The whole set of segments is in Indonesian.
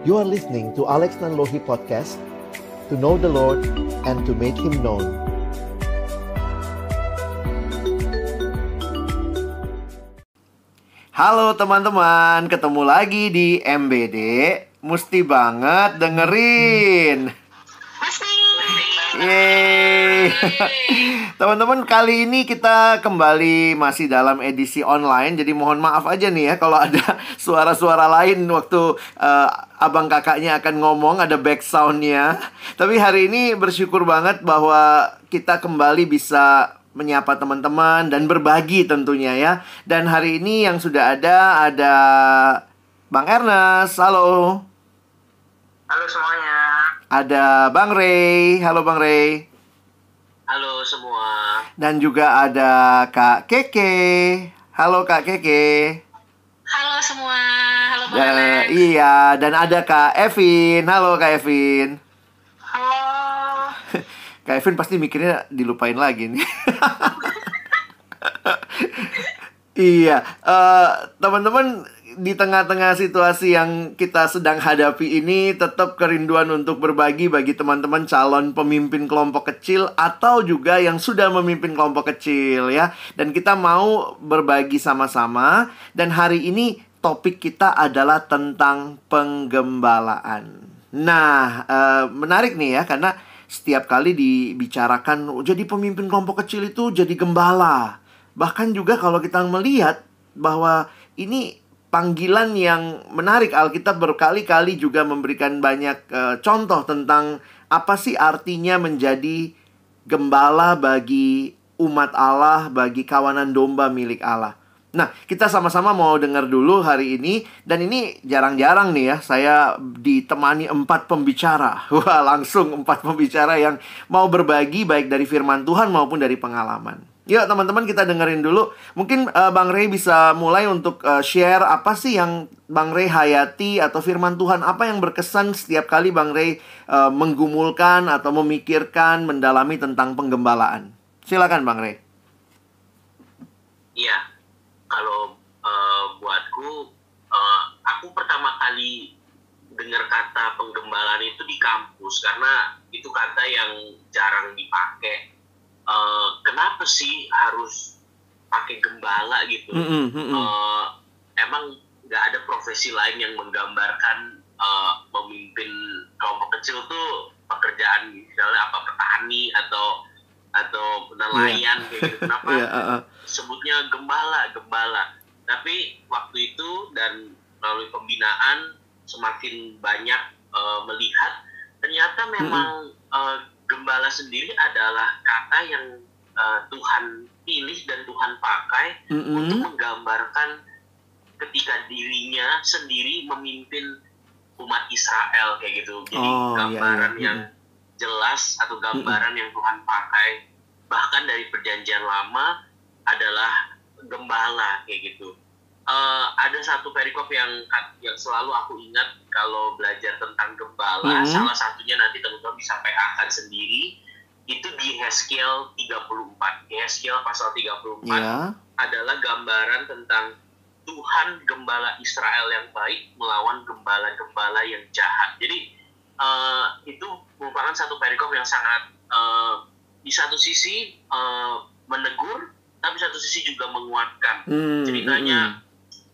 You are listening to Alex Nanlohi Podcast, to know the Lord and to make Him known. Halo teman-teman, ketemu lagi di MBD. Mesti banget dengerin. Yeay. Teman-teman, kali ini kita kembali masih dalam edisi online. Jadi mohon maaf aja nih ya kalau ada suara-suara lain waktu abang kakaknya akan ngomong, ada back sound-nya. Tapi hari ini bersyukur banget bahwa kita kembali bisa menyapa teman-teman dan berbagi tentunya ya. Dan hari ini yang sudah ada Bang Ernest. Halo. Halo semuanya. Ada Bang Ray. Halo Bang Ray. Halo semua. Dan juga ada Kak Keke. Halo Kak Keke. Halo semua. Halo Bang Alex. Iya, dan ada Kak Evin. Halo Kak Evin. Halo. Kak Evin pasti mikirnya dilupain lagi nih. Iya, teman-teman, di tengah-tengah situasi yang kita sedang hadapi ini, tetap kerinduan untuk berbagi bagi teman-teman calon pemimpin kelompok kecil atau juga yang sudah memimpin kelompok kecil ya. Dan kita mau berbagi sama-sama. Dan hari ini topik kita adalah tentang penggembalaan. Nah, menarik nih ya, karena setiap kali dibicarakan jadi pemimpin kelompok kecil itu jadi gembala. Bahkan juga kalau kita melihat bahwa ini panggilan yang menarik, Alkitab berkali-kali juga memberikan banyak contoh tentang apa sih artinya menjadi gembala bagi umat Allah, bagi kawanan domba milik Allah. Nah, kita sama-sama mau dengar dulu hari ini. Dan ini jarang-jarang nih ya, saya ditemani 4 pembicara. Wah, langsung 4 pembicara yang mau berbagi baik dari firman Tuhan maupun dari pengalaman. Yuk teman-teman, kita dengerin dulu. Mungkin Bang Ray bisa mulai untuk share apa sih yang Bang Ray hayati atau firman Tuhan apa yang berkesan setiap kali Bang Ray menggumulkan atau memikirkan, mendalami tentang penggembalaan. Silakan Bang Ray. Iya, kalau buatku, aku pertama kali dengar kata penggembalaan itu di kampus karena itu kata yang jarang dipakai. Kenapa sih harus pakai gembala gitu? Emang nggak ada profesi lain yang menggambarkan memimpin kelompok kecil tuh pekerjaan misalnya apa, petani atau nelayan kayak gitu. Kenapa sebutnya gembala? Tapi waktu itu dan melalui pembinaan semakin banyak melihat ternyata memang gembala sendiri adalah kata yang Tuhan pilih dan Tuhan pakai untuk menggambarkan ketika dirinya sendiri memimpin umat Israel kayak gitu. Jadi gambaran yang jelas atau gambaran yang Tuhan pakai bahkan dari perjanjian lama adalah gembala kayak gitu. Ada satu perikop yang selalu aku ingat kalau belajar tentang gembala. Salah satunya nanti teman-teman bisa PA-kan sendiri. Itu di Yeskiel 34. Yeskiel pasal 34 adalah gambaran tentang Tuhan gembala Israel yang baik melawan gembala-gembala yang jahat. Jadi itu merupakan satu perikop yang sangat di satu sisi menegur, tapi satu sisi juga menguatkan. Ceritanya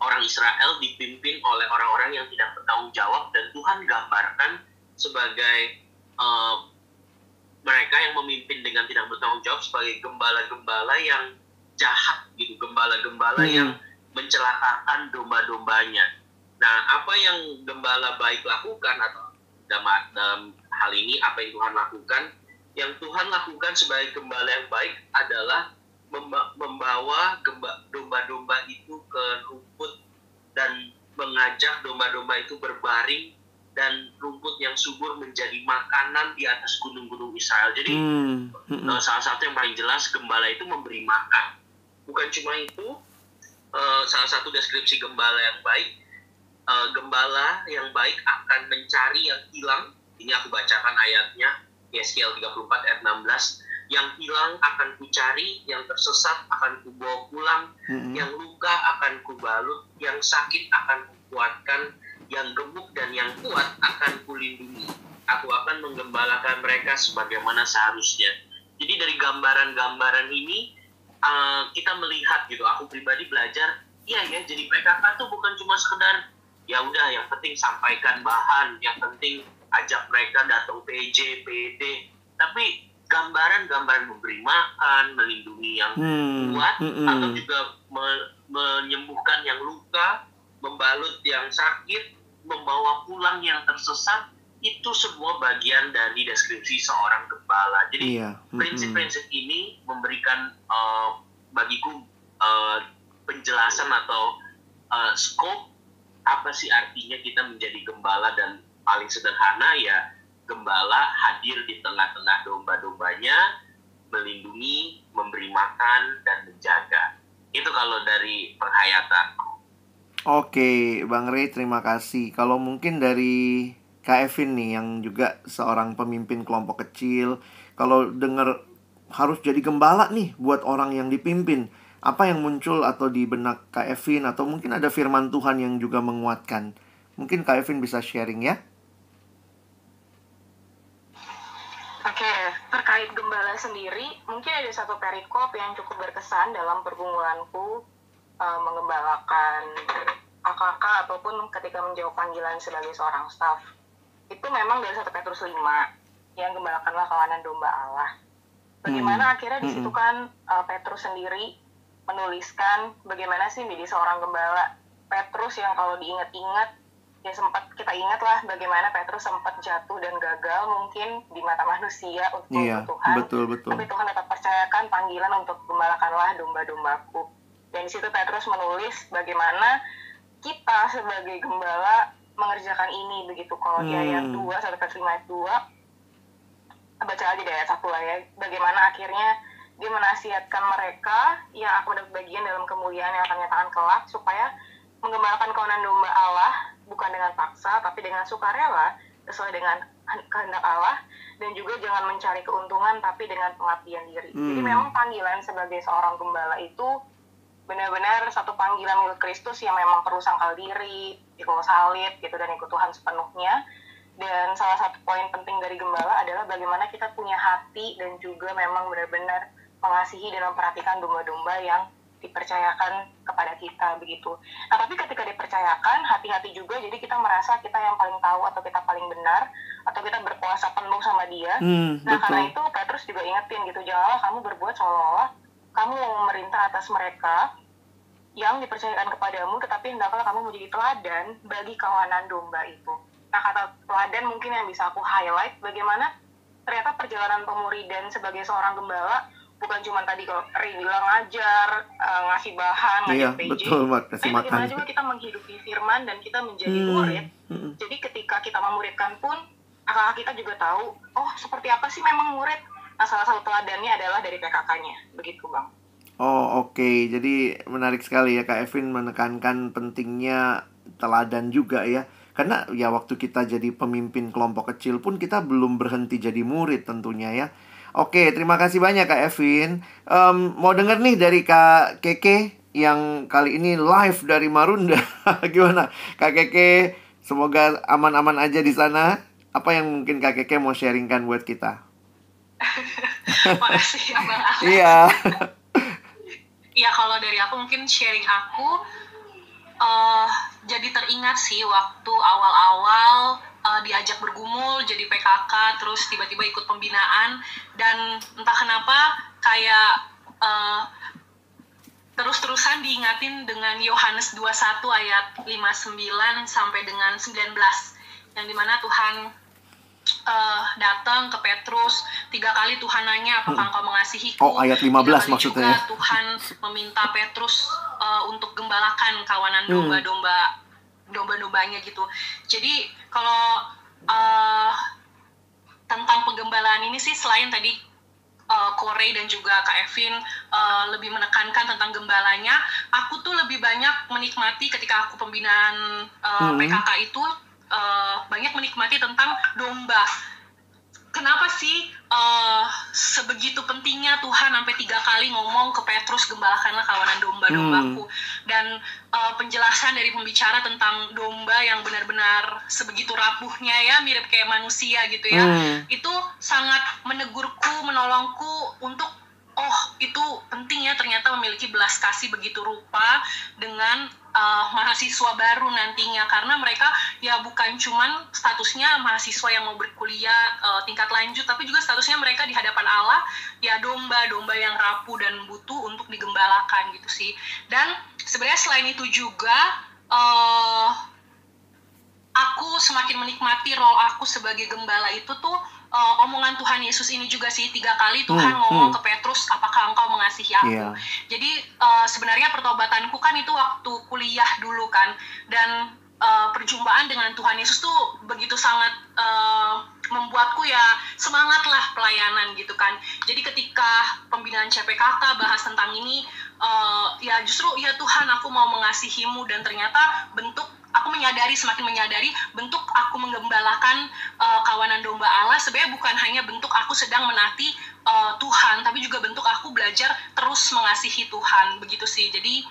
orang Israel dipimpin oleh orang-orang yang tidak bertanggung jawab dan Tuhan gambarkan sebagai mereka yang memimpin dengan tidak bertanggung jawab sebagai gembala-gembala yang jahat gitu, gembala-gembala yang mencelakakan domba-dombanya. Nah, apa yang gembala baik lakukan atau dalam hal ini apa yang Tuhan lakukan? Yang Tuhan lakukan sebagai gembala yang baik adalah membawa domba-domba itu ke rumput dan mengajak domba-domba itu berbaring dan rumput yang subur menjadi makanan di atas gunung-gunung Israel. Jadi salah satu yang paling jelas gembala itu memberi makan. Bukan cuma itu, salah satu deskripsi gembala yang baik, gembala yang baik akan mencari yang hilang. Ini aku bacakan ayatnya, Yeskiel 34 ayat 16. Yang hilang akan kucari, yang tersesat akan kubawa pulang, yang luka akan kubalut, yang sakit akan kukuatkan, yang gemuk dan yang kuat akan kulindungi. Aku akan menggembalakan mereka sebagaimana seharusnya. Jadi dari gambaran-gambaran ini kita melihat gitu, aku pribadi belajar, iya ya, jadi PKK tuh bukan cuma sekedar ya udah yang penting sampaikan bahan, yang penting ajak mereka datang PJ, PD, tapi gambaran-gambaran memberi makan, melindungi yang kuat, atau juga menyembuhkan yang luka, membalut yang sakit, membawa pulang yang tersesat, itu semua bagian dari deskripsi seorang gembala. Jadi prinsip-prinsip ini memberikan bagiku penjelasan atau scope apa sih artinya kita menjadi gembala, dan paling sederhana ya gembala hadir di tengah-tengah domba-dombanya, melindungi, memberi makan, dan menjaga. Itu kalau dari penghayatanku. Oke, Bang Ray, terima kasih. Kalau mungkin dari Kak Evin nih, yang juga seorang pemimpin kelompok kecil, kalau dengar harus jadi gembala nih buat orang yang dipimpin, apa yang muncul atau di benak Kak Evin, atau mungkin ada firman Tuhan yang juga menguatkan? Mungkin Kak Evin bisa sharing ya? Oke, terkait gembala sendiri, mungkin ada satu perikop yang cukup berkesan dalam pergumulanku menggembalakan AKK ataupun ketika menjawab panggilan sebagai seorang staf. Itu memang dari 1 Petrus 5, yang gembalakanlah kawanan domba Allah. Bagaimana akhirnya di situ kan Petrus sendiri menuliskan bagaimana sih menjadi seorang gembala. Petrus yang kalau diingat-ingat, ya sempat kita ingat lah bagaimana Petrus sempat jatuh dan gagal mungkin di mata manusia untuk Tuhan. Betul. Tapi Tuhan tetap percayakan panggilan untuk gembalakanlah domba-dombaku. Dan di situ Petrus menulis bagaimana kita sebagai gembala mengerjakan ini begitu. Kalau di ayat 2, 1 Petrus 5 ayat 2, baca aja di ayat 1 lah ya. Bagaimana akhirnya dia menasihatkan mereka yang akan mendapat bagian dalam kemuliaan yang akan nyatakan kelak, supaya menggembalakan kawanan domba Allah bukan dengan paksa, tapi dengan sukarela, sesuai dengan kehendak Allah, dan juga jangan mencari keuntungan, tapi dengan pengabdian diri. Jadi memang panggilan sebagai seorang gembala itu benar-benar satu panggilan milik Kristus yang memang perlu sangkal diri, pikul salib, gitu, dan ikut Tuhan sepenuhnya. Dan salah satu poin penting dari gembala adalah bagaimana kita punya hati dan juga memang benar-benar mengasihi dan memperhatikan domba-domba yang dipercayakan kepada kita begitu. Nah, tapi ketika dipercayakan, hati-hati juga, jadi kita merasa kita yang paling tahu atau kita paling benar atau kita berkuasa penuh sama dia. Nah, betul. Karena itu Petrus juga ingetin gitu, janganlah kamu berbuat seolah-olah kamu mau memerintah atas mereka yang dipercayakan kepadamu, tetapi hendaklah kamu menjadi teladan bagi kawanan domba itu. Nah, kata teladan mungkin yang bisa aku highlight bagaimana ternyata perjalanan pemuridan sebagai seorang gembala bukan cuma tadi kalau Ray bilang ngajar, ngasih bahan, ngajar PJ. Betul, kasih makan. Bagaimana juga kita menghidupi firman dan kita menjadi murid. Jadi ketika kita memuridkan pun, kakak kita juga tahu, oh seperti apa sih memang murid. Nah, salah satu teladannya adalah dari PKK-nya. Begitu, Bang. Oh, oke. Jadi menarik sekali ya Kak Evin menekankan pentingnya teladan juga ya. Karena ya waktu kita jadi pemimpin kelompok kecil pun kita belum berhenti jadi murid tentunya ya. Oke, terima kasih banyak Kak Evin. Mau denger nih dari Kak Keke yang kali ini live dari Marunda. Gimana Kak Keke? Semoga aman-aman aja di sana. Apa yang mungkin Kak Keke mau sharingkan buat kita? Makasih Abang Alex. Iya. Iya, kalau dari aku mungkin sharing aku jadi teringat sih waktu awal-awal diajak bergumul jadi PKK, terus tiba-tiba ikut pembinaan, dan entah kenapa kayak terus-terusan diingatin dengan Yohanes 21 ayat 59 sampai dengan 19, yang dimana Tuhan datang ke Petrus 3 kali. Tuhan nanya, apakah engkau mengasihiku? Oh, ayat 15 maksudnya. Juga Tuhan meminta Petrus untuk gembalakan kawanan domba-dombanya gitu. Jadi kalau tentang penggembalaan ini sih, selain tadi Korey dan juga Kak Evin lebih menekankan tentang gembalanya, aku tuh lebih banyak menikmati ketika aku pembinaan PKK itu banyak menikmati tentang domba. kenapa sih sebegitu pentingnya Tuhan sampai 3 kali ngomong ke Petrus, gembalakanlah kawanan domba-dombaku. Dan penjelasan dari pembicara tentang domba yang benar-benar sebegitu rapuhnya ya, mirip kayak manusia gitu ya. Itu sangat menegurku, menolongku untuk itu penting ya, ternyata memiliki belas kasih begitu rupa dengan mahasiswa baru nantinya, karena mereka ya bukan cuman statusnya mahasiswa yang mau berkuliah tingkat lanjut, tapi juga statusnya mereka di hadapan Allah ya domba-domba yang rapuh dan butuh untuk digembalakan gitu sih. Dan sebenarnya selain itu juga aku semakin menikmati role aku sebagai gembala itu tuh omongan Tuhan Yesus ini juga sih, 3 kali Tuhan ngomong ke Petrus, apakah engkau mengasihi aku? Jadi sebenarnya pertobatanku kan itu waktu kuliah dulu kan, dan perjumpaan dengan Tuhan Yesus tuh begitu sangat membuatku ya semangat lah pelayanan gitu kan. Jadi ketika pembinaan CPKK bahas tentang ini, ya justru ya Tuhan, aku mau mengasihimu, dan ternyata aku semakin menyadari bentuk aku menggembalakan kawanan domba Allah sebenarnya bukan hanya bentuk aku sedang menaati Tuhan, tapi juga bentuk aku belajar terus mengasihi Tuhan, begitu sih. Jadi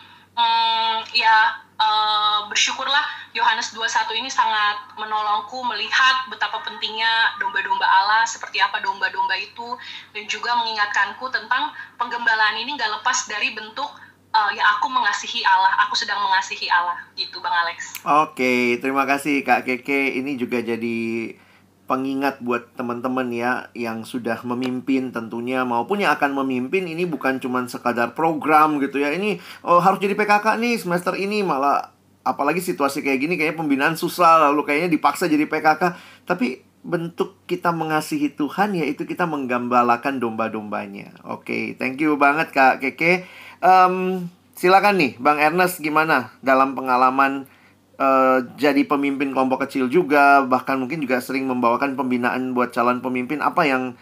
bersyukurlah Yohanes 2:1 ini sangat menolongku melihat betapa pentingnya domba-domba Allah, seperti apa domba-domba itu, dan juga mengingatkanku tentang penggembalaan ini gak lepas dari bentuk ya aku mengasihi Allah, aku sedang mengasihi Allah, gitu Bang Alex. Oke, terima kasih Kak Keke. Ini juga jadi pengingat buat teman-teman ya yang sudah memimpin tentunya, maupun yang akan memimpin. Ini bukan cuma sekadar program gitu ya. Ini harus jadi PKK nih semester ini, malah apalagi situasi kayak gini kayaknya pembinaan susah, lalu kayaknya dipaksa jadi PKK. Tapi bentuk kita mengasihi Tuhan yaitu kita menggembalakan domba-dombanya. Oke, thank you banget Kak Keke. Silakan nih Bang Ernest, gimana dalam pengalaman jadi pemimpin kelompok kecil juga, bahkan mungkin juga sering membawakan pembinaan buat calon pemimpin. Apa yang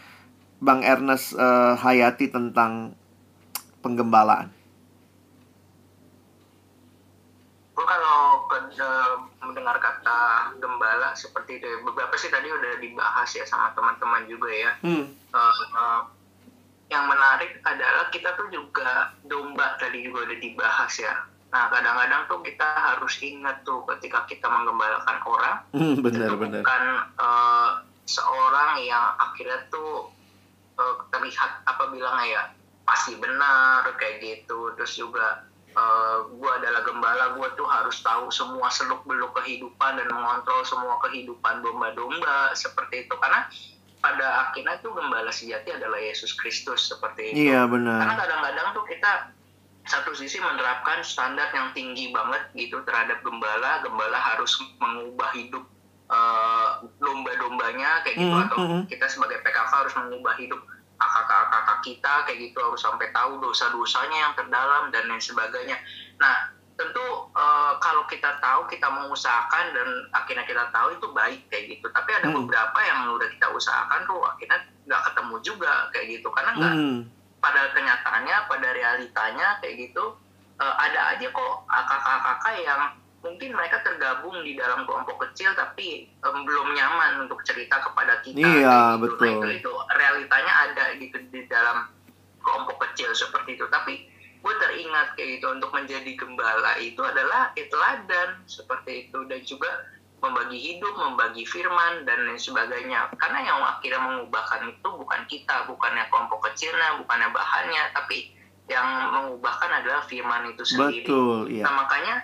Bang Ernest hayati tentang penggembalaan? Kalau mendengar kata gembala seperti itu, beberapa sih tadi udah dibahas ya sama teman-teman juga ya. Yang menarik adalah kita tuh juga domba tadi juga udah dibahas ya. Nah, kadang-kadang tuh kita harus ingat tuh ketika kita menggembalakan orang, benar. bukan seorang yang akhirnya tuh terlihat bilangnya ya pasti benar kayak gitu. Terus juga gue adalah gembala, gue tuh harus tahu semua seluk-beluk kehidupan dan mengontrol semua kehidupan domba-domba seperti itu. Karena pada akhirnya tuh gembala sejati adalah Yesus Kristus seperti itu. Iya, benar. Karena kadang-kadang tuh kita satu sisi menerapkan standar yang tinggi banget gitu terhadap gembala. Gembala harus mengubah hidup domba-dombanya kayak gitu, atau kita sebagai PKK harus mengubah hidup kakak-kakak kita kayak gitu, harus sampai tahu dosa-dosanya yang terdalam dan lain sebagainya. Nah, tentu kalau kita tahu, kita mengusahakan dan akhirnya kita tahu itu baik kayak gitu. Tapi ada beberapa yang udah kita usahakan tuh akhirnya nggak ketemu juga kayak gitu, karena nggak pada kenyataannya, pada realitanya kayak gitu ada aja kok kakak-kakak yang mungkin mereka tergabung di dalam kelompok kecil tapi belum nyaman untuk cerita kepada kita. Iya, gitu. betul. Nah, itu realitanya ada gitu di dalam kelompok kecil seperti itu. Tapi gue teringat kayak gitu, untuk menjadi gembala itu adalah teladan seperti itu, dan juga membagi hidup, membagi firman dan lain sebagainya. Karena yang akhirnya mengubahkan itu bukan kita, bukannya kelompok kecilnya, bukannya bahannya, tapi yang mengubahkan adalah firman itu sendiri. Betul, iya. Nah, makanya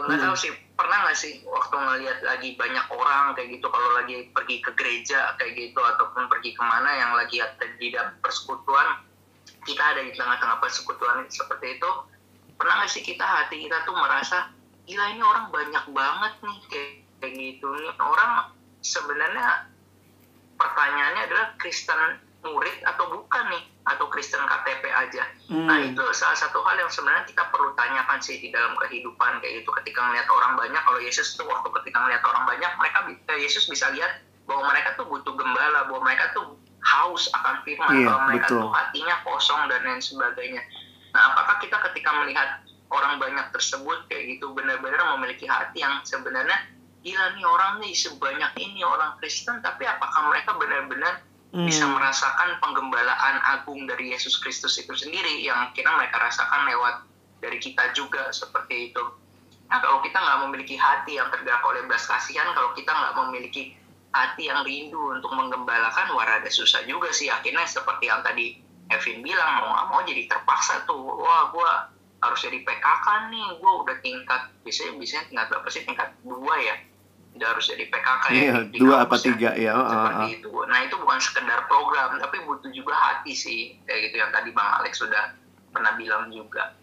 nggak tahu sih, pernah nggak sih waktu ngelihat lagi banyak orang kayak gitu, kalau lagi pergi ke gereja kayak gitu ataupun pergi kemana yang lagi ada di dalam persekutuan, kita ada di tengah-tengah persekutuan seperti itu, pernah nggak sih hati kita tuh merasa gila, ini orang banyak banget nih kayak gitu, nih orang sebenarnya pertanyaannya adalah Kristen murid atau bukan nih, atau Kristen KTP aja. Nah, itu salah satu hal yang sebenarnya kita perlu tanyakan sih di dalam kehidupan kayak gitu. Ketika ngeliat orang banyak, kalau Yesus tuh waktu ketika ngeliat orang banyak, Yesus bisa lihat bahwa mereka tuh butuh gembala, bahwa mereka tuh haus akan firman, bahwa mereka tuh hatinya kosong dan lain sebagainya. Nah, apakah kita ketika melihat orang banyak tersebut kayak gitu benar-benar memiliki hati yang sebenarnya gila nih orang nih sebanyak ini orang Kristen, tapi apakah mereka benar-benar bisa merasakan penggembalaan agung dari Yesus Kristus itu sendiri yang kira mereka rasakan lewat dari kita juga seperti itu. Nah, kalau kita nggak memiliki hati yang tergerak oleh belas kasihan, kalau kita nggak memiliki hati yang rindu untuk menggembalakan, wah rada susah juga sih. Akhirnya seperti yang tadi Evin bilang, mau nggak mau jadi terpaksa tuh, wah gue harus jadi PKK nih, gue udah tingkat, biasanya tingkat berapa sih, tingkat 2 ya, udah harus jadi PKK ya, 2 apa 3 ya. Seperti itu. Nah itu bukan sekedar program, tapi butuh juga hati sih, kayak gitu yang tadi Bang Alex sudah pernah bilang juga.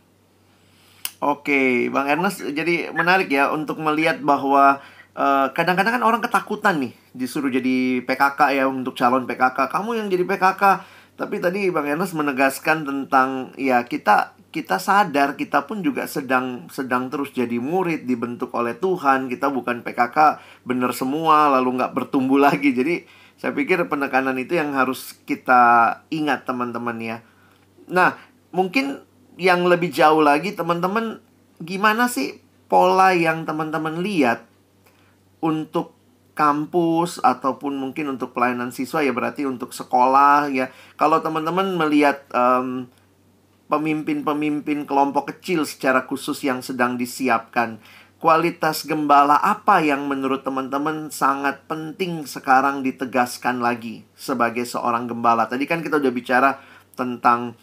Oke, Bang Ernest, jadi menarik ya untuk melihat bahwa kadang-kadang kan orang ketakutan nih disuruh jadi PKK ya, untuk calon PKK, kamu yang jadi PKK. Tapi tadi Bang Ernest menegaskan tentang ya kita sadar kita pun juga sedang terus jadi murid, dibentuk oleh Tuhan. Kita bukan PKK bener semua lalu nggak bertumbuh lagi. Jadi saya pikir penekanan itu yang harus kita ingat teman-teman ya. Nah, mungkin yang lebih jauh lagi teman-teman, gimana sih pola yang teman-teman lihat untuk kampus ataupun mungkin untuk pelayanan siswa ya, berarti untuk sekolah ya. Kalau teman-teman melihat pemimpin-pemimpin kelompok kecil secara khusus yang sedang disiapkan, kualitas gembala apa yang menurut teman-teman sangat penting sekarang ditegaskan lagi sebagai seorang gembala? Tadi kan kita udah bicara tentang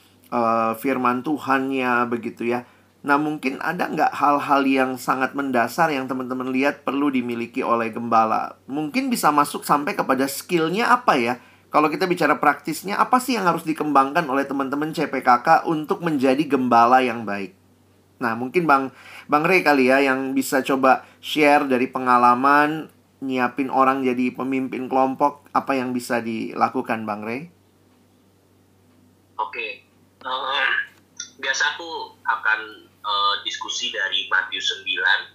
firman Tuhannya begitu ya. Nah, mungkin ada nggak hal-hal yang sangat mendasar yang teman-teman lihat perlu dimiliki oleh gembala? Mungkin bisa masuk sampai kepada skillnya apa ya? Kalau kita bicara praktisnya, apa sih yang harus dikembangkan oleh teman-teman CPKK untuk menjadi gembala yang baik? Nah, mungkin Bang Ray kali ya yang bisa coba share dari pengalaman nyiapin orang jadi pemimpin kelompok, apa yang bisa dilakukan Bang Ray? Oke. Biasa aku akan diskusi dari Matius 9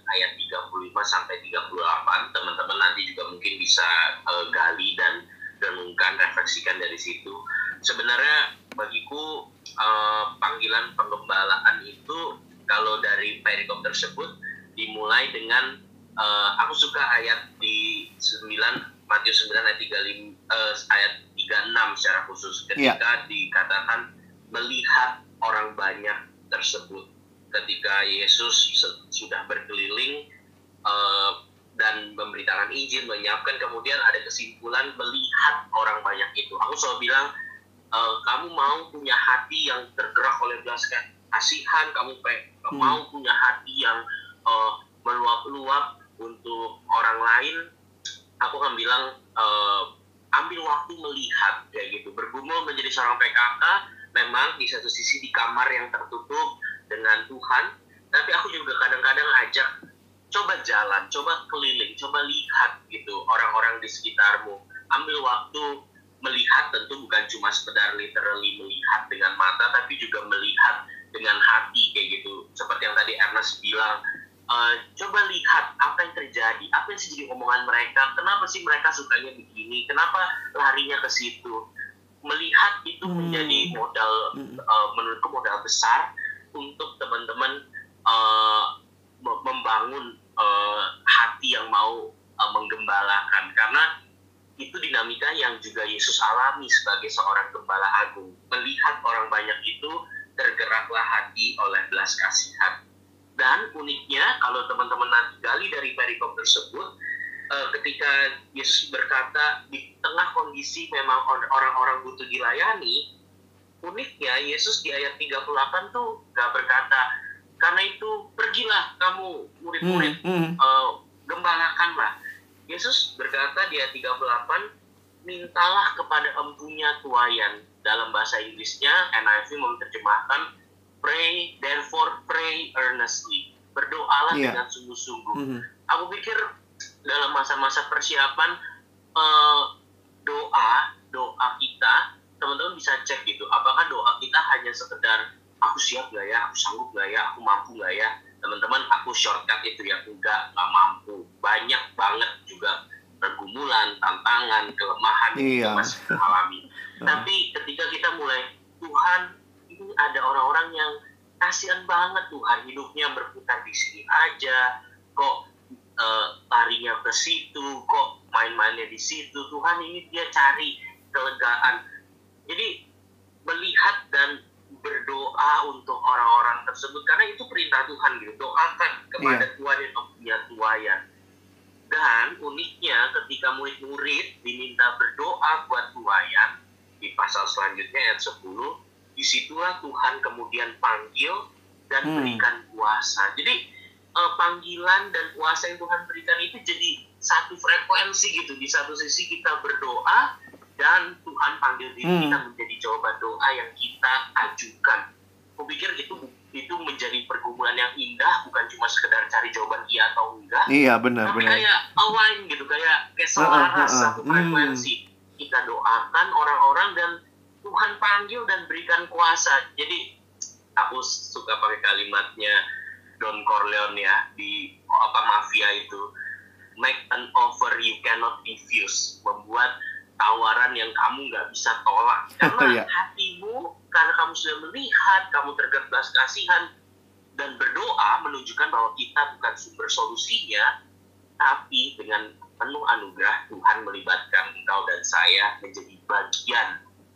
ayat 35 sampai 38. Teman-teman nanti juga mungkin bisa gali dan renungkan, refleksikan dari situ. Sebenarnya bagiku panggilan penggembalaan itu kalau dari perikop tersebut dimulai dengan aku suka ayat di 9 Matius 9 ayat 36 secara khusus ketika dikatakan melihat orang banyak tersebut. Ketika Yesus sudah berkeliling dan memberitakan Injil, menyiapkan, kemudian ada kesimpulan melihat orang banyak itu. Aku selalu bilang, kamu mau punya hati yang tergerak oleh belas kasihan, kamu mau punya hati yang meluap-luap untuk orang lain, aku akan bilang ambil waktu melihat kayak gitu. Bergumul menjadi seorang PKK memang di satu sisi di kamar yang tertutup dengan Tuhan, tapi aku juga kadang-kadang ajak coba jalan, coba keliling, coba lihat gitu orang-orang di sekitarmu. Ambil waktu melihat, tentu bukan cuma sekedar literally melihat dengan mata, tapi juga melihat dengan hati kayak gitu. Seperti yang tadi Ernest bilang, coba lihat apa yang terjadi, apa yang jadi omongan mereka, kenapa sih mereka sukanya begini, kenapa larinya ke situ. Melihat itu menjadi modal, menurutku modal besar untuk teman-teman membangun hati yang mau menggembalakan, karena itu dinamika yang juga Yesus alami sebagai seorang gembala agung. Melihat orang banyak itu, tergeraklah hati oleh belas kasihan. Dan uniknya kalau teman-teman nanti gali dari perikop tersebut, ketika Yesus berkata di tengah kondisi memang orang-orang butuh dilayani, uniknya Yesus di ayat 38 tuh gak berkata, karena itu pergilah kamu murid-murid, gembalakanlah. Yesus berkata di ayat 38, mintalah kepada empunya tuayan. Dalam bahasa Inggrisnya, NIV menerjemahkan, pray, therefore pray earnestly. Berdoalah dengan sungguh-sungguh. Aku pikir dalam masa-masa persiapan, doa kita, teman-teman bisa cek gitu, apakah doa kita hanya sekedar aku siap gak ya, aku sanggup gak ya, aku mampu gak ya. Teman-teman, aku shortcut itu ya, enggak mampu. Banyak banget juga pergumulan, tantangan, kelemahan yang kita masih alami. Tapi ketika kita mulai, Tuhan, ini ada orang-orang yang kasihan banget Tuhan, hidupnya berputar di sini aja, kok larinya ke situ, kok main-mainnya di situ. Tuhan ini dia cari kelegaan. Jadi melihat dan berdoa untuk orang-orang tersebut, karena itu perintah Tuhan gitu. Doakan kepada Tuhan yang mempunyai tuayan. Dan uniknya ketika murid-murid diminta berdoa buat tuayan di pasal selanjutnya ayat 10, disitulah Tuhan kemudian panggil dan berikan kuasa. Jadi panggilan dan kuasa yang Tuhan berikan itu jadi satu frekuensi gitu. Di satu sisi kita berdoa dan Tuhan panggil diri kita menjadi jawaban doa yang kita ajukan. Aku pikir itu menjadi pergumulan yang indah, bukan cuma sekedar cari jawaban iya atau enggak. Iya, benar. Tapi kayak align gitu, kayak selaras satu frekuensi. Kita doakan orang-orang dan Tuhan panggil dan berikan kuasa. Jadi aku suka pakai kalimatnya Don Corleone ya di mafia itu, make an offer you cannot refuse, membuat tawaran yang kamu nggak bisa tolak, karena hatimu, karena kamu sudah melihat, kamu tergerbas kasihan dan berdoa menunjukkan bahwa kita bukan sumber solusinya, tapi dengan penuh anugerah Tuhan melibatkan engkau dan saya menjadi bagian.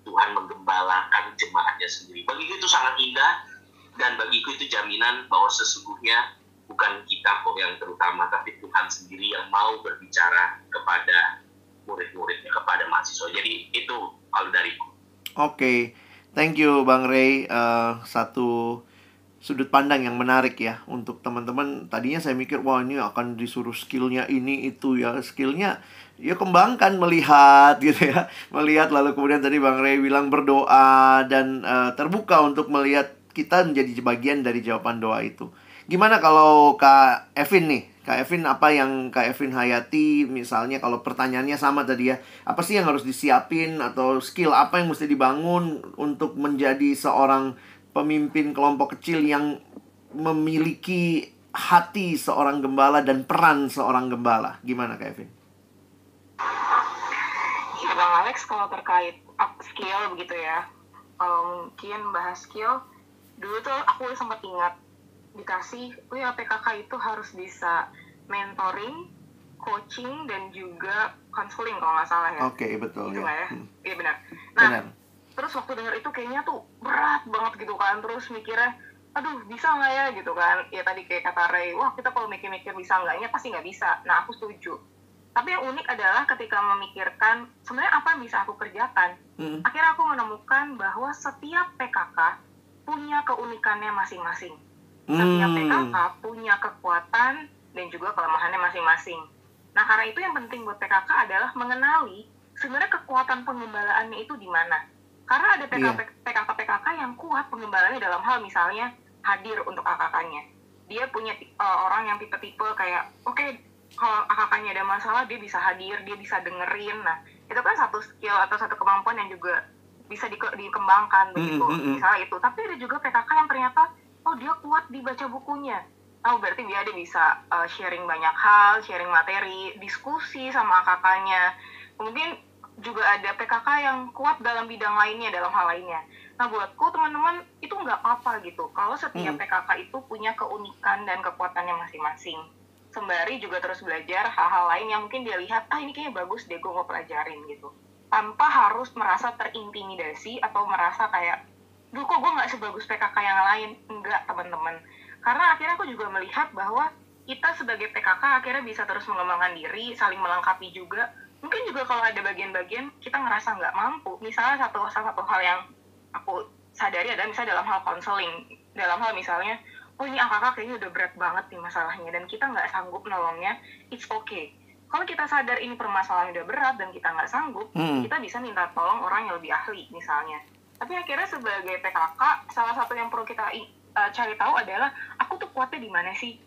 Tuhan menggembalakan jemaatnya sendiri. Bagiku itu sangat indah, dan bagiku itu jaminan bahwa sesungguhnya bukan kita kok yang terutama, tapi Tuhan sendiri yang mau berbicara kepada murid-muridnya, kepada mahasiswa. Jadi itu kalau dariku. Oke, thank you Bang Ray. Satu sudut pandang yang menarik ya untuk teman-teman. Tadinya saya mikir, wah ini akan disuruh skillnya ini itu ya. Skillnya ya kembangkan, melihat gitu ya. Melihat, lalu kemudian tadi Bang Ray bilang berdoa dan terbuka untuk melihat kita menjadi bagian dari jawaban doa itu. Gimana kalau Kak Evin nih? Kak Evin, apa yang Kak Evin hayati? Misalnya kalau pertanyaannya sama tadi ya, apa sih yang harus disiapin atau skill apa yang mesti dibangun untuk menjadi seorang pemimpin kelompok kecil yang memiliki hati seorang gembala dan peran seorang gembala? Gimana Kak Evin? Ya Bang Alex, kalau terkait skill begitu ya, mungkin bahas skill. Dulu tuh aku sempat ingat dikasih, PKK itu harus bisa mentoring, coaching, dan juga counseling kalau nggak salah ya. Oke, betul gitu ya. Iya benar. Nah, benar. Terus waktu denger itu kayaknya tuh berat banget gitu kan. Terus mikirnya, aduh bisa nggak ya gitu kan. Ya tadi kayak kata Ray, wah kita kalau mikir-mikir bisa nggaknya pasti nggak bisa. Nah aku setuju. Tapi yang unik adalah ketika memikirkan sebenarnya apa yang bisa aku kerjakan. Akhirnya aku menemukan bahwa setiap PKK punya keunikannya masing-masing. Setiap PKK punya kekuatan dan juga kelemahannya masing-masing. Nah, karena itu yang penting buat PKK adalah mengenali sebenarnya kekuatan pengembalaannya itu di mana. Karena ada PKK yang kuat pengembalaannya dalam hal misalnya hadir untuk AKK-nya. Dia punya orang yang tipe-tipe kayak, oke, kalau AKK-nya ada masalah, dia bisa hadir, dia bisa dengerin. Nah, itu kan satu skill atau satu kemampuan yang juga bisa dikembangkan begitu. Misalnya itu. Tapi ada juga PKK yang ternyata dia kuat dibaca bukunya. Berarti dia bisa sharing banyak hal, sharing materi, diskusi sama AKK-nya. Mungkin juga ada PKK yang kuat dalam bidang lainnya, dalam hal lainnya. Nah, buatku teman-teman itu nggak apa-apa gitu. Kalau setiap PKK itu punya keunikan dan kekuatannya masing-masing. Sembari juga terus belajar hal-hal lain yang mungkin dia lihat, ini kayaknya bagus deh gue mau pelajarin gitu. Tanpa harus merasa terintimidasi atau merasa kayak, duh kok gue nggak sebagus PKK yang lain. Enggak, teman-teman. Karena akhirnya aku juga melihat bahwa kita sebagai PKK akhirnya bisa terus mengembangkan diri, saling melengkapi juga. Mungkin juga kalau ada bagian-bagian kita ngerasa nggak mampu. Misalnya salah satu hal yang aku sadari adalah misalnya dalam hal counseling. Dalam hal misalnya, ini AKK kayaknya udah berat banget nih masalahnya dan kita nggak sanggup nolongnya, it's okay. Kalau kita sadar ini permasalahan udah berat dan kita nggak sanggup, kita bisa minta tolong orang yang lebih ahli misalnya. Tapi akhirnya sebagai PKK, salah satu yang perlu kita cari tahu adalah, aku tuh kuatnya di mana sih?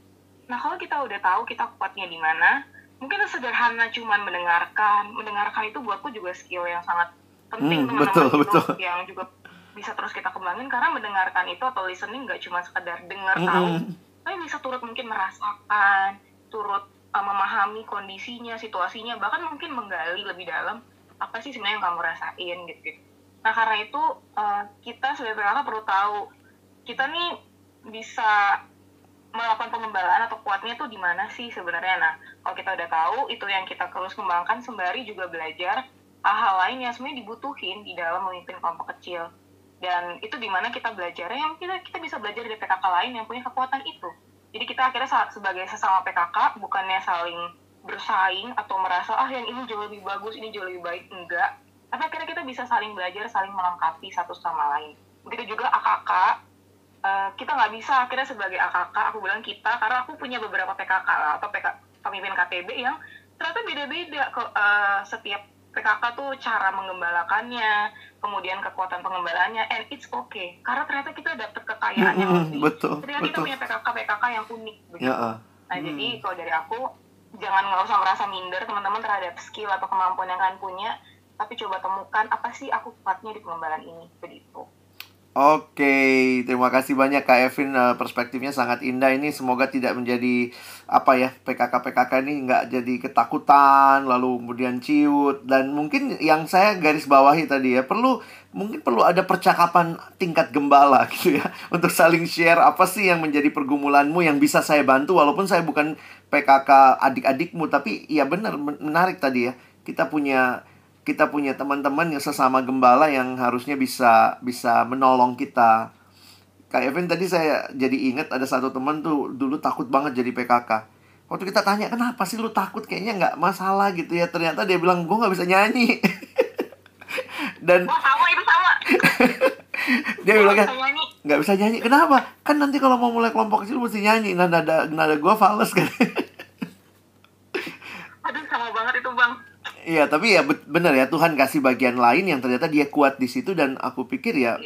Nah, kalau kita udah tahu kita kuatnya di mana, mungkin sederhana cuman mendengarkan itu buatku juga skill yang sangat penting teman-teman gitu, yang juga bisa terus kita kembangin, karena mendengarkan itu atau listening nggak cuma sekedar dengar tahu, tapi bisa turut mungkin merasakan, turut memahami kondisinya, situasinya, bahkan mungkin menggali lebih dalam apa sih sebenarnya yang kamu rasain gitu. Nah, karena itu kita sebagai PKK perlu tahu kita nih bisa melakukan pengembalaan atau kuat bakatnya tuh di mana sih sebenarnya. Nah, kalau kita udah tahu itu yang kita terus kembangkan, sembari juga belajar hal-hal lain yang sebenarnya dibutuhin di dalam memimpin kelompok kecil. Dan itu di mana kita belajarnya, yang kita bisa belajar dari PKK lain yang punya kekuatan itu. Jadi kita akhirnya sebagai sesama PKK bukannya saling bersaing atau merasa yang ini jauh lebih bagus, ini jauh lebih baik, enggak. Tapi akhirnya kita bisa saling belajar, saling melengkapi satu sama lain. Begitu juga AKK, kita nggak bisa akhirnya sebagai AKK, aku bilang kita, karena aku punya beberapa PKK atau pemimpin KTB yang ternyata beda-beda setiap PKK tuh cara menggembalakannya, kemudian kekuatan pengembalaannya, and it's okay, karena ternyata kita dapet kekayaan yang lebih. Ternyata kita punya PKK yang unik begitu. Nah jadi kalau dari aku, nggak usah merasa minder teman-teman terhadap skill atau kemampuan yang kalian punya, tapi coba temukan apa sih aku kuatnya di pengembalaan ini, begitu. Oke, terima kasih banyak Kak Evin, perspektifnya sangat indah ini. Semoga tidak menjadi PKK ini nggak jadi ketakutan lalu kemudian ciut. Dan mungkin yang saya garis bawahi tadi ya, mungkin perlu ada percakapan tingkat gembala gitu ya, untuk saling share apa sih yang menjadi pergumulanmu yang bisa saya bantu, walaupun saya bukan PKK adik-adikmu. Tapi ya benar, menarik tadi ya, kita punya teman-teman yang sesama gembala yang harusnya bisa menolong kita. Kak Evin, tadi saya jadi ingat ada satu teman tuh dulu takut banget jadi PKK. Waktu kita tanya, kenapa sih lu takut? Kayaknya nggak masalah gitu ya. Ternyata dia bilang, gue nggak bisa nyanyi. Dan sama. dia bilang kan, nggak bisa nyanyi. Kenapa? Kan nanti kalau mau mulai kelompok kecil mesti nyanyi. Nada gue fals kan. Aduh, sama banget itu Bang. Iya, tapi ya benar ya, Tuhan kasih bagian lain yang ternyata dia kuat di situ, dan aku pikir ya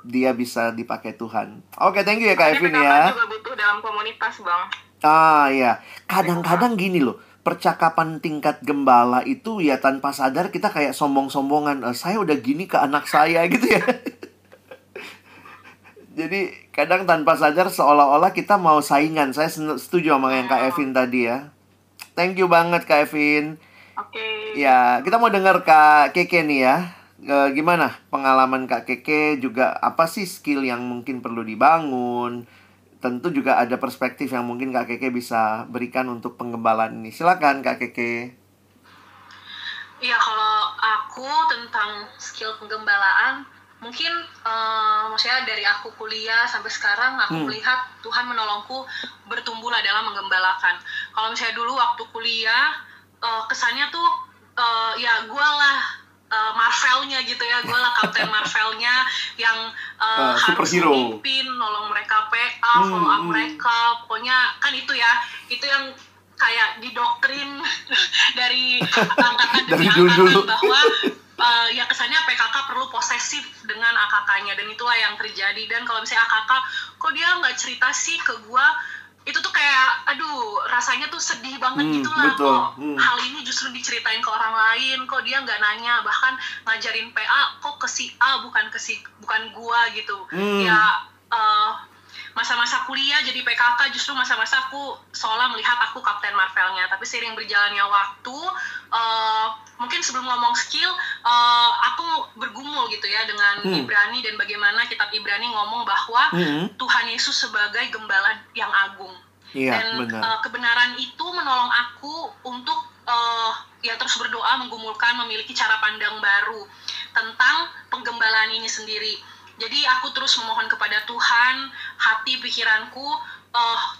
dia bisa dipakai Tuhan. Oke, thank you ya Kak Evin ya. juga butuh dalam komunitas Bang. Ya, kadang-kadang gini loh, percakapan tingkat gembala itu ya tanpa sadar kita kayak sombong-sombongan, saya udah gini ke anak saya gitu ya. Jadi kadang tanpa sadar seolah-olah kita mau saingan. Saya setuju sama yang Kak Evin tadi ya. Thank you banget Kak Evin. Oke. Ya, kita mau dengar Kak Keke nih ya. Gimana pengalaman Kak Keke, juga apa sih skill yang mungkin perlu dibangun? Tentu juga ada perspektif yang mungkin Kak Keke bisa berikan untuk penggembalaan ini. Silakan Kak Keke. Iya, kalau aku tentang skill penggembalaan, mungkin maksudnya dari aku kuliah sampai sekarang aku melihat Tuhan menolongku bertumbuhlah dalam menggembalakan. Kalau misalnya dulu waktu kuliah, kesannya tuh ya gue lah Marvelnya gitu ya, gue lah Kapten Marvelnya yang harus memimpin, nolong mereka PA, follow up mereka, pokoknya kan itu ya, itu yang kayak didoktrin dari angkatan demi angkatan bahwa ya kesannya PKK perlu posesif dengan AKK-nya, dan itulah yang terjadi. Dan kalau misalnya AKK, kok dia nggak cerita sih ke gue, itu tuh kayak, aduh, rasanya tuh sedih banget gitu lah. Kok hal ini justru diceritain ke orang lain, kok dia nggak nanya, bahkan ngajarin PA kok ke si A bukan gua gitu. Ya masa-masa kuliah jadi PKK justru masa-masa aku seolah melihat aku Kapten Marvelnya. Tapi seiring berjalannya waktu, mungkin sebelum ngomong skill, aku bergumul gitu ya dengan Ibrani, dan bagaimana kitab Ibrani ngomong bahwa Tuhan Yesus sebagai gembala yang agung. Dan kebenaran itu menolong aku untuk ya terus berdoa, menggumulkan, memiliki cara pandang baru tentang penggembalaan ini sendiri. Jadi aku terus memohon kepada Tuhan, hati pikiranku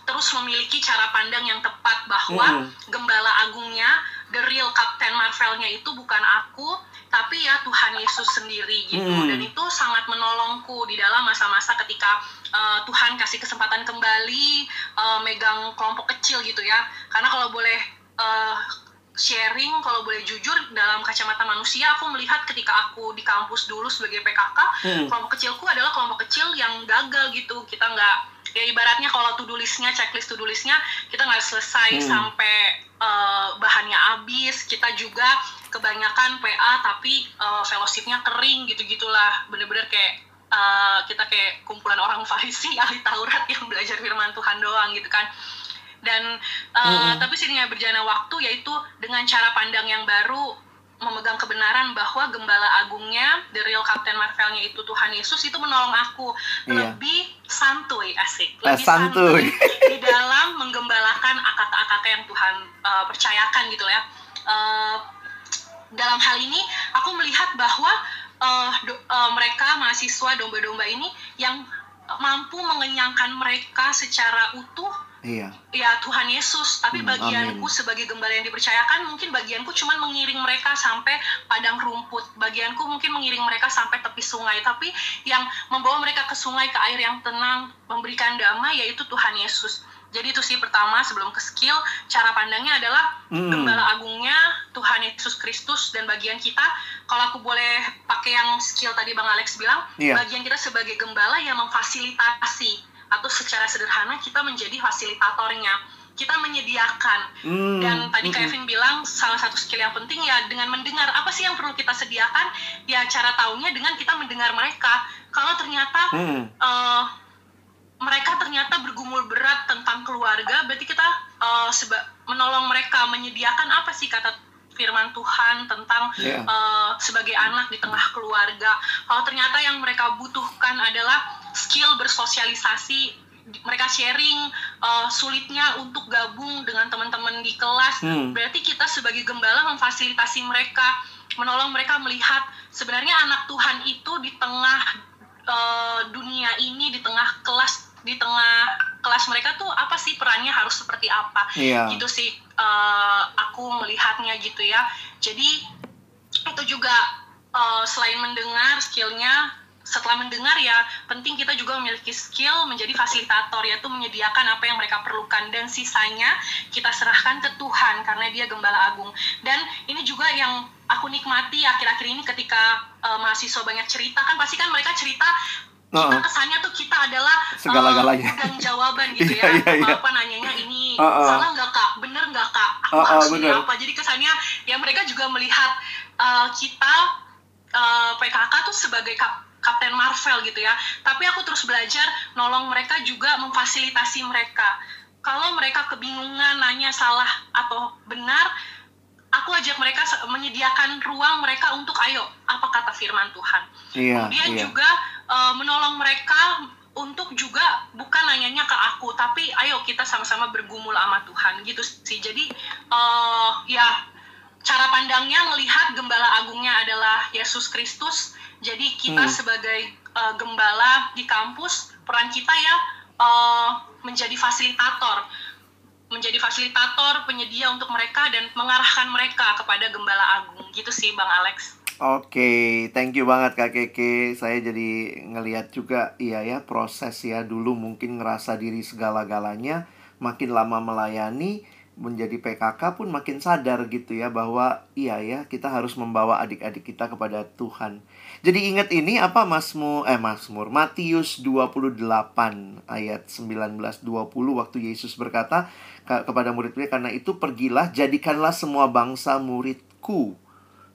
terus memiliki cara pandang yang tepat bahwa gembala agungnya, the real Kapten Marvelnya itu bukan aku, tapi ya Tuhan Yesus sendiri gitu. Dan itu sangat menolongku di dalam masa-masa ketika Tuhan kasih kesempatan kembali megang kelompok kecil gitu ya. Karena kalau boleh sharing, kalau boleh jujur, dalam kacamata manusia aku melihat ketika aku di kampus dulu sebagai PKK, kelompok kecilku adalah kelompok kecil yang gagal gitu. Kita nggak, ya ibaratnya kalau to-do listnya, checklist to-do listnya kita nggak selesai sampai bahannya habis. Kita juga kebanyakan PA tapi fellowshipnya kering gitu-gitulah, bener-bener kayak kita kayak kumpulan orang Farisi ahli Taurat yang belajar firman Tuhan doang gitu kan. Dan tapi seiringnya berjalannya waktu, yaitu dengan cara pandang yang baru, memegang kebenaran bahwa gembala agungnya, the real Kapten Marvelnya itu Tuhan Yesus, itu menolong aku lebih santuy, lebih santuy di dalam menggembalakan apa yang Tuhan percayakan gitu ya. Dalam hal ini aku melihat bahwa mereka mahasiswa domba-domba ini yang mampu mengenyangkan mereka secara utuh, ya Tuhan Yesus. Tapi bagianku sebagai gembala yang dipercayakan, mungkin bagianku cuma mengiring mereka sampai padang rumput, bagianku mungkin mengiring mereka sampai tepi sungai, tapi yang membawa mereka ke sungai, ke air yang tenang, memberikan damai, yaitu Tuhan Yesus. Jadi itu sih pertama, sebelum ke skill, cara pandangnya adalah gembala agungnya Tuhan Yesus Kristus, dan bagian kita, kalau aku boleh pakai yang skill tadi Bang Alex bilang, bagian kita sebagai gembala yang memfasilitasi, atau secara sederhana kita menjadi fasilitatornya, kita menyediakan. Dan tadi Kevin bilang salah satu skill yang penting ya dengan mendengar. Apa sih yang perlu kita sediakan? Ya cara taunya dengan kita mendengar mereka. Kalau ternyata mereka ternyata bergumul berat tentang keluarga, berarti kita menolong mereka, menyediakan apa sih kata firman Tuhan tentang sebagai anak di tengah keluarga. Kalau ternyata yang mereka butuhkan adalah skill bersosialisasi, mereka sharing sulitnya untuk gabung dengan teman-teman di kelas, berarti kita sebagai gembala memfasilitasi mereka, menolong mereka melihat sebenarnya anak Tuhan itu di tengah dunia ini, di tengah kelas mereka tuh apa sih perannya, harus seperti apa. Gitu sih aku melihatnya gitu ya. Jadi itu juga selain mendengar skillnya, setelah mendengar ya penting kita juga memiliki skill menjadi fasilitator, yaitu menyediakan apa yang mereka perlukan, dan sisanya kita serahkan ke Tuhan karena Dia gembala agung. Dan ini juga yang aku nikmati akhir-akhir ini ketika mahasiswa banyak cerita, kan pasti kan mereka cerita, kita kesannya tuh kita adalah segala-galanya dan jawaban gitu ya. Apa nanyanya ini salah nggak Kak, bener nggak Kak, aku harus apa. Jadi kesannya ya mereka juga melihat kita PKK tuh sebagai Kapten Marvel gitu ya. Tapi aku terus belajar nolong mereka juga, memfasilitasi mereka. Kalau mereka kebingungan nanya salah atau benar, aku ajak mereka menyediakan ruang mereka untuk ayo, apa kata firman Tuhan. Kemudian juga menolong mereka untuk juga bukan nanyanya ke aku, tapi ayo kita sama-sama bergumul sama Tuhan gitu sih. Jadi ya cara pandangnya melihat gembala agungnya adalah Yesus Kristus. Jadi kita sebagai gembala di kampus, peran kita ya menjadi fasilitator, penyedia untuk mereka dan mengarahkan mereka kepada gembala agung. Gitu sih Bang Alex. Oke, thank you banget Kak Keke. Saya jadi ngelihat juga proses ya, dulu mungkin ngerasa diri segala-galanya, makin lama melayani menjadi PKK pun makin sadar gitu ya bahwa kita harus membawa adik-adik kita kepada Tuhan. Jadi ingat ini apa Mazmur Matius 28 ayat 19-20, waktu Yesus berkata kepada murid-muridnya, karena itu pergilah, jadikanlah semua bangsa muridku.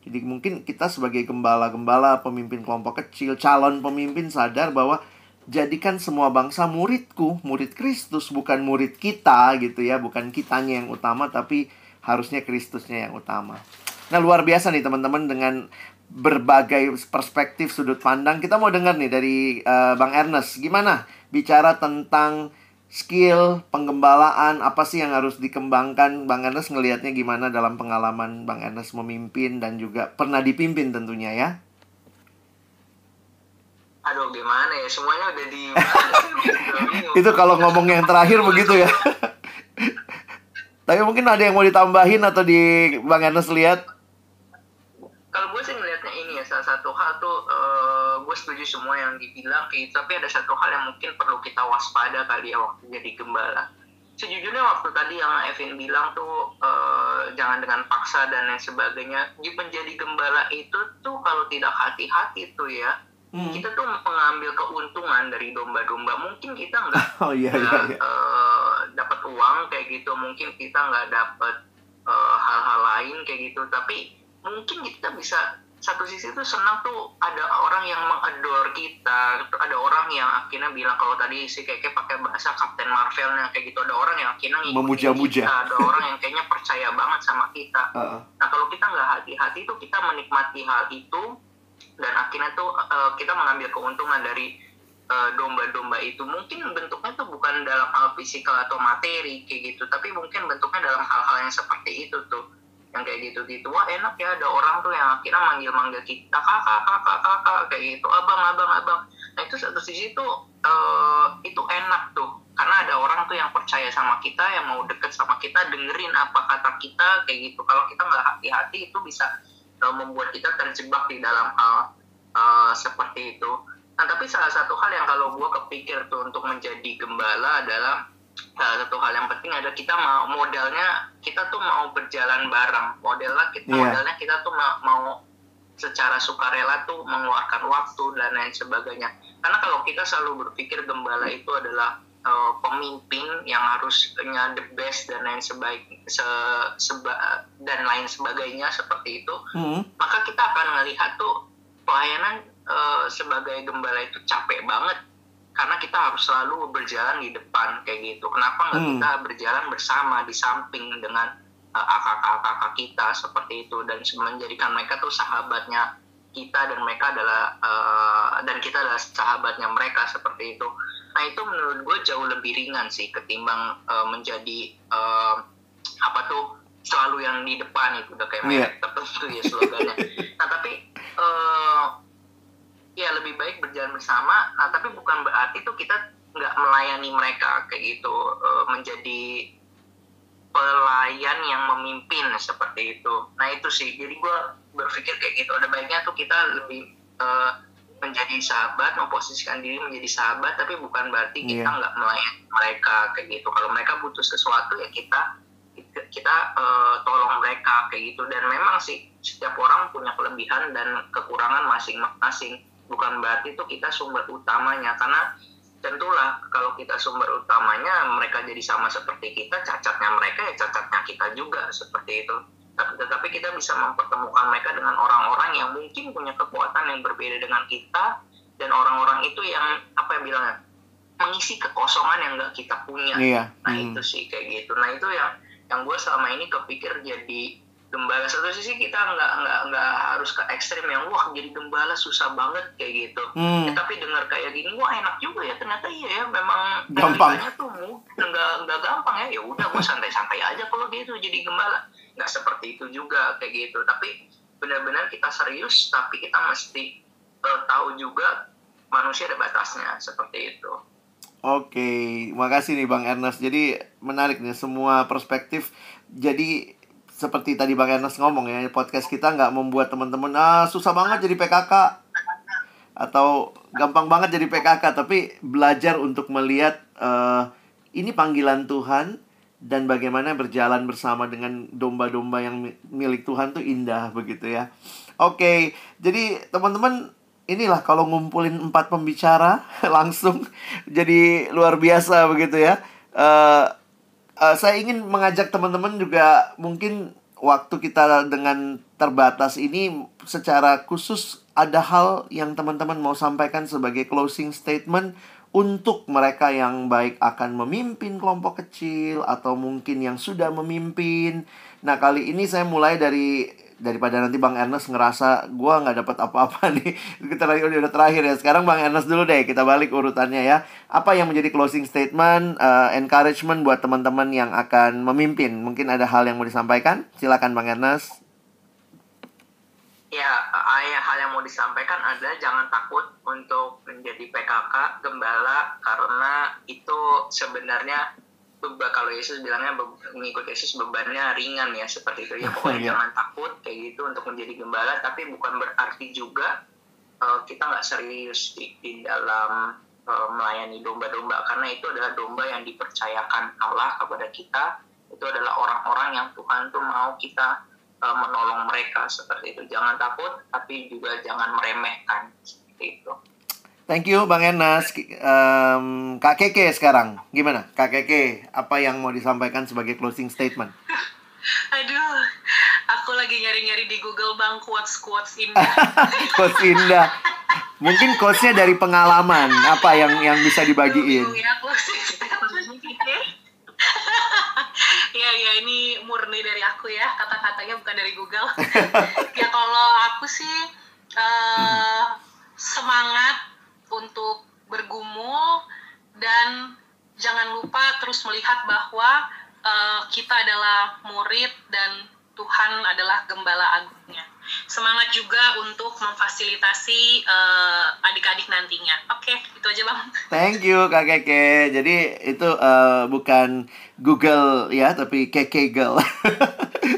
Jadi mungkin kita sebagai gembala-gembala, pemimpin kelompok kecil, calon pemimpin sadar bahwa jadikan semua bangsa muridku, murid Kristus, bukan murid kita gitu ya. Bukan kitanya yang utama, tapi harusnya Kristusnya yang utama. Nah luar biasa nih teman-teman, dengan berbagai perspektif sudut pandang. Kita mau dengar nih dari Bang Ernest, gimana bicara tentang skill penggembalaan, apa sih yang harus dikembangkan. Bang Ernest ngelihatnya gimana dalam pengalaman Bang Ernest memimpin dan juga pernah dipimpin tentunya ya. Aduh gimana ya, semuanya udah di Itu kalau ngomong yang terakhir begitu ya. Tapi mungkin ada yang mau ditambahin atau di Bang Ernest lihat? Kalau gue sih ngelihatnya ini ya, salah satu hal tuh gue setuju semua yang dibilang kayak, tapi ada satu hal yang mungkin perlu kita waspada kali ya waktu jadi gembala. Sejujurnya waktu tadi yang Evin bilang tuh jangan dengan paksa dan lain sebagainya, menjadi gembala itu tuh kalau tidak hati-hati tuh ya, kita tuh mengambil keuntungan dari domba-domba. Mungkin kita nggak dapat uang kayak gitu, mungkin kita nggak dapat hal-hal lain kayak gitu, tapi mungkin kita bisa satu sisi tuh senang tuh ada orang yang mengadore kita, ada orang yang akhirnya bilang, kalau tadi si Keke pakai bahasa Kapten Marvelnya kayak gitu, ada orang yang akhirnya memuja-muja kita, ada orang yang kayaknya percaya banget sama kita. Nah kalau kita nggak hati-hati tuh kita menikmati hal itu, dan akhirnya tuh kita mengambil keuntungan dari domba-domba itu mungkin bentuknya tuh bukan dalam hal fisikal atau materi kayak gitu, tapi mungkin bentuknya dalam hal-hal yang seperti itu tuh, yang kayak gitu-gitu. Wah enak ya, ada orang tuh yang akhirnya manggil-manggil kita kakak kayak gitu, abang. Nah itu satu sisi tuh itu enak tuh, karena ada orang tuh yang percaya sama kita, yang mau deket sama kita, dengerin apa kata kita kayak gitu. Kalau kita nggak hati-hati itu bisa membuat kita terjebak di dalam hal seperti itu. Nah tapi salah satu hal yang kalau gue kepikir tuh untuk menjadi gembala adalah salah satu hal yang penting adalah kita modalnya kita tuh mau berjalan bareng, modalnya kita tuh mau secara sukarela tuh mengeluarkan waktu dan lain sebagainya. Karena kalau kita selalu berpikir gembala itu adalah pemimpin yang harusnya the best dan lain sebagainya seperti itu, maka kita akan melihat tuh pelayanan sebagai gembala itu capek banget, karena kita harus selalu berjalan di depan kayak gitu. Kenapa nggak kita berjalan bersama di samping dengan kakak-kakak kita seperti itu, dan menjadikan mereka tuh sahabatnya kita, dan mereka adalah dan kita adalah sahabatnya mereka seperti itu. Nah itu menurut gue jauh lebih ringan sih ketimbang menjadi selalu yang di depan. Itu udah kayak merek tertentu ya slogannya. Nah tapi ya lebih baik berjalan bersama. Nah tapi bukan berarti tuh kita nggak melayani mereka kayak gitu, menjadi pelayan yang memimpin seperti itu. Nah itu sih, jadi gue berpikir kayak gitu, ada baiknya tuh kita lebih menjadi sahabat, memposisikan diri menjadi sahabat, tapi bukan berarti kita nggak melayani mereka kayak gitu. Kalau mereka butuh sesuatu ya kita tolong mereka kayak gitu. Dan memang sih setiap orang punya kelebihan dan kekurangan masing-masing, bukan berarti itu kita sumber utamanya, karena tentulah kalau kita sumber utamanya mereka jadi sama seperti kita, cacatnya mereka ya cacatnya kita juga seperti itu. Tetapi kita bisa mempertemukan mereka dengan orang-orang yang mungkin punya kekuatan yang berbeda dengan kita, dan orang-orang itu yang mengisi kekosongan yang nggak kita punya. Nah itu sih kayak gitu. Nah itu yang gue selama ini kepikir jadi gembala. Satu sisi kita nggak harus ke ekstrim yang wah jadi gembala susah banget kayak gitu. Tapi dengar kayak gini, wah enak juga ya, ternyata iya ya, memang gampangnya tuh nggak gampang ya. Ya udah gue santai-santai aja kalau gitu jadi gembala. Nggak seperti itu juga kayak gitu. Tapi benar-benar kita serius, tapi kita mesti tahu juga manusia ada batasnya seperti itu. Oke, makasih nih Bang Ernest. Jadi menarik nih semua perspektif. Jadi seperti tadi Bang Ernest ngomong ya, podcast kita nggak membuat teman-teman susah banget jadi PKK atau gampang banget jadi PKK, tapi belajar untuk melihat ini panggilan Tuhan, dan bagaimana berjalan bersama dengan domba-domba yang milik Tuhan tuh indah begitu ya. Oke, jadi teman-teman, inilah kalau ngumpulin 4 pembicara langsung jadi luar biasa begitu ya. Saya ingin mengajak teman-teman juga, mungkin waktu kita dengan terbatas ini secara khusus ada hal yang teman-teman mau sampaikan sebagai closing statement untuk mereka yang baik akan memimpin kelompok kecil atau mungkin yang sudah memimpin. Nah kali ini saya mulai daripada nanti Bang Ernest ngerasa gue nggak dapat apa-apa nih. Kita udah terakhir ya. Sekarang Bang Ernest dulu deh, kita balik urutannya ya. Apa yang menjadi closing statement, encouragement buat teman-teman yang akan memimpin? Mungkin ada hal yang mau disampaikan? Silakan Bang Ernest. Ya, hal yang mau disampaikan adalah jangan takut untuk menjadi PKK, gembala, karena itu sebenarnya kalau Yesus bilangnya mengikut Yesus bebannya ringan ya, seperti itu ya. Pokoknya jangan takut kayak gitu untuk menjadi gembala, tapi bukan berarti juga kita nggak serius di dalam melayani domba-domba, karena itu adalah domba yang dipercayakan Allah kepada kita. Itu adalah orang-orang yang Tuhan tuh mau kita menolong mereka seperti itu. Jangan takut, tapi juga jangan meremehkan seperti itu. Thank you Bang Ernest. Kak Keke sekarang, gimana? Kak Keke, apa yang mau disampaikan sebagai closing statement? Aduh, aku lagi nyari-nyari di Google Bang quotes indah. Quotes indah. Mungkin quotesnya dari pengalaman, apa yang bisa dibagiin? Ya, closing statement. Ya ini murni dari aku ya, kata-katanya bukan dari Google. Ya kalau aku sih semangat untuk bergumul, dan jangan lupa terus melihat bahwa kita adalah murid dan Tuhan adalah gembala agungnya. Semangat juga untuk memfasilitasi adik-adik nantinya. Oke, itu aja Bang. Thank you Kak Keke. Jadi itu bukan Google ya, tapi Keke Girl.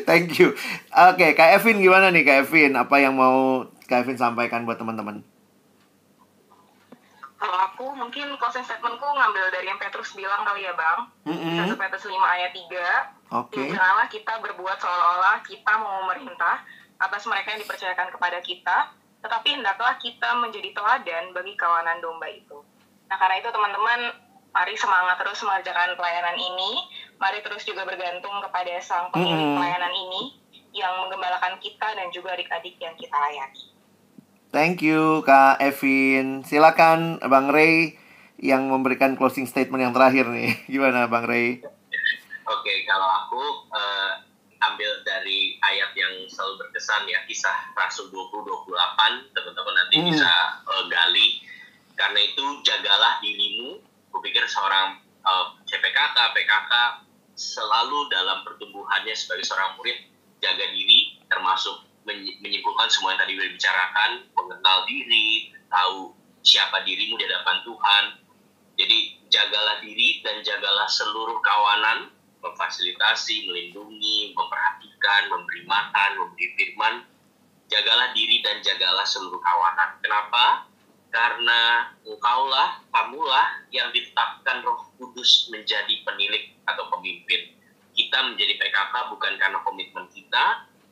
Thank you. Oke, Kak Evin gimana nih Kak Evin? Apa yang mau Kak Evin sampaikan buat teman-teman? Kalau aku mungkin closing statementku ngambil dari yang Petrus bilang kali ya Bang. 1 Petrus 5 ayat 3. Oke. Janganlah kita berbuat seolah-olah kita mau memerintah atas mereka yang dipercayakan kepada kita, tetapi hendaklah kita menjadi teladan bagi kawanan domba itu. Nah karena itu teman-teman, mari semangat terus mengerjakan pelayanan ini. Mari terus juga bergantung kepada sang pemilik pelayanan ini yang menggembalakan kita dan juga adik-adik yang kita layani. Thank you Kak Evin. Silakan Bang Ray yang memberikan closing statement yang terakhir nih. Gimana Bang Ray? Oke, kalau aku ambil dari ayat yang selalu berkesan ya, Kisah Rasul 20-28, teman-teman nanti bisa gali. Karena itu jagalah dirimu. Kupikir seorang CPKK, PKK selalu dalam pertumbuhannya sebagai seorang murid jaga diri, termasuk menyimpulkan semua yang tadi sudah dibicarakan, mengenal diri, tahu siapa dirimu di hadapan Tuhan. Jadi jagalah diri dan jagalah seluruh kawanan, memfasilitasi, melindungi, memperhatikan, memberi makan, memberi firman. Jagalah diri dan jagalah seluruh kawanan. Kenapa? Karena kamulah yang ditetapkan Roh Kudus menjadi penilik atau pemimpin. Kita menjadi PKK bukan karena komitmen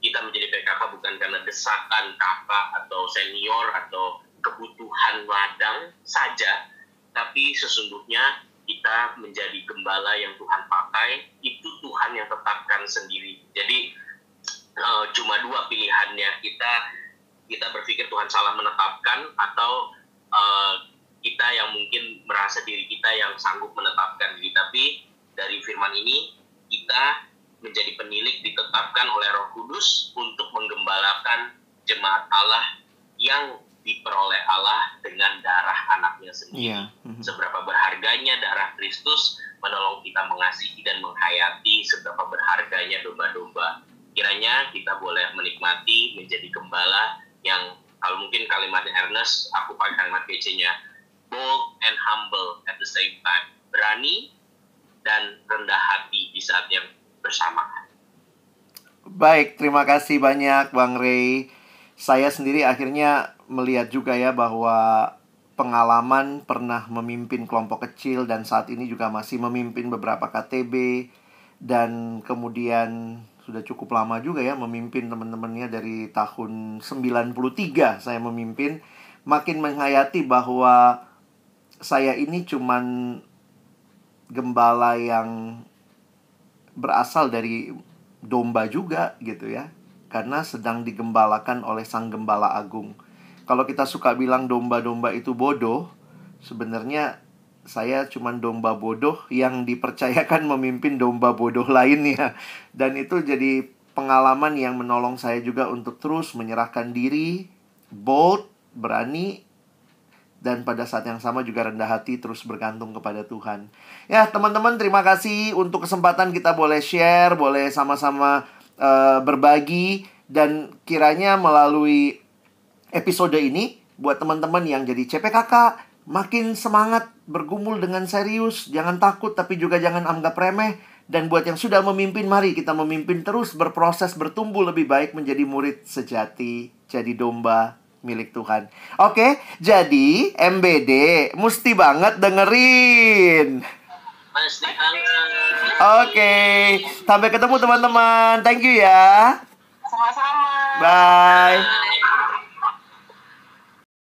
kita menjadi PKK bukan karena desakan kakak atau senior atau kebutuhan ladang saja, tapi sesungguhnya kita menjadi gembala yang Tuhan pakai, itu Tuhan yang tetapkan sendiri. Jadi cuma dua pilihannya, kita berpikir Tuhan salah menetapkan, atau kita yang mungkin merasa diri kita yang sanggup menetapkan diri. Tapi dari firman ini kita menjadi penilik ditetapkan oleh Roh Kudus untuk menggembalakan jemaat Allah yang diperoleh Allah dengan darah anaknya sendiri. Seberapa berharganya darah Kristus menolong kita mengasihi dan menghayati seberapa berharganya domba-domba. Kiranya kita boleh menikmati menjadi gembala yang, kalau mungkin kalimatnya Ernest, aku pakai kalimat PC-nya, bold and humble at the same time. Berani dan rendah hati di saat yang bersamaan. Baik, terima kasih banyak Bang Ray. Saya sendiri akhirnya melihat juga ya bahwa pengalaman pernah memimpin kelompok kecil dan saat ini juga masih memimpin beberapa KTB, dan kemudian sudah cukup lama juga ya memimpin teman-temannya dari tahun 93 saya memimpin. Makin menghayati bahwa saya ini cuman gembala yang berasal dari domba juga gitu ya, karena sedang digembalakan oleh Sang Gembala Agung. Kalau kita suka bilang domba-domba itu bodoh, sebenarnya saya cuman domba bodoh yang dipercayakan memimpin domba bodoh lainnya. Dan itu jadi pengalaman yang menolong saya juga untuk terus menyerahkan diri, bold, berani, dan pada saat yang sama juga rendah hati, terus bergantung kepada Tuhan. Ya teman-teman, terima kasih untuk kesempatan kita boleh share, boleh sama-sama berbagi. Dan kiranya melalui episode ini, buat teman-teman yang jadi CPKK, makin semangat bergumul dengan serius. Jangan takut, tapi juga jangan anggap remeh. Dan buat yang sudah memimpin, mari kita memimpin terus, berproses, bertumbuh lebih baik menjadi murid sejati, jadi domba milik Tuhan. Oke, jadi MBD mesti banget dengerin. Mesti banget. Oke, sampai ketemu teman-teman. Thank you ya. Sama-sama. Bye.